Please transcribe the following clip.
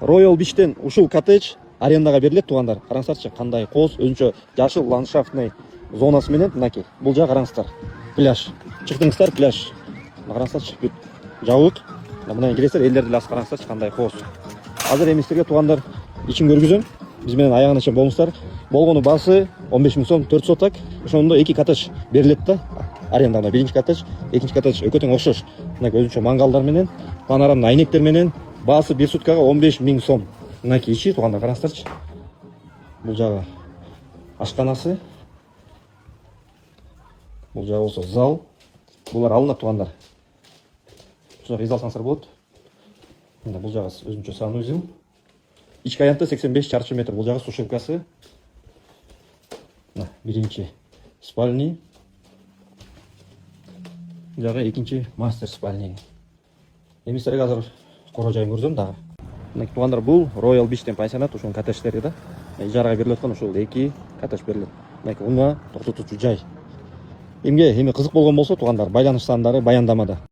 Royal Beach'ten ушул коттедж арендага берилет туугандар. Караңыздарчы, кандай коз, өзүнчө жашыл ландшафтный зонасы менен мынакей. Бул жак караңыздар. Пляж. Чыктыңыздар, пляж. Караңыздарчы, бүт жабык. Мына келесиздер, элдерди эле караңыздарчы, кандай коз. Азыр эми силерге туугандар ичин көргүзөм. Биз менен аягына чейин болуңуздар. Болгону баасы 15 000 сом, 4 соток. Ошондо 2 коттедж берилет да. Арендага биринчи коттедж, экинчи коттедж өтө тең окшош. Мынакей өзүнчө мангалдар менен, панорамный айнектер менен, баасы 1 суткага 15 000 сом. Мынакей ичи туугандар караңыздарчы. Бул жагы ашканасы. Бул жагы болсо зал. Булар алынат туугандар. Ушуга иза алсаңыздар болот. Мына бул жагы өзүнчө санузел. Ички аянты 85 чарчы метр. Бул жагы сушилкасы. Мына биринчи спальня. Бул жагы экинчи мастер спальня. Эми силерге азыр коро жайын көрсөм дагы. Мына туугандар, бул Royal Beach'тен пансионат, ушунун коттедждери да. Ижарага берилип аткан ушул 2 коттедж берилет. Мына унга токтотуучу жай. Эмге кызык болгон болсо туугандар, байланыш сандары баяндамада.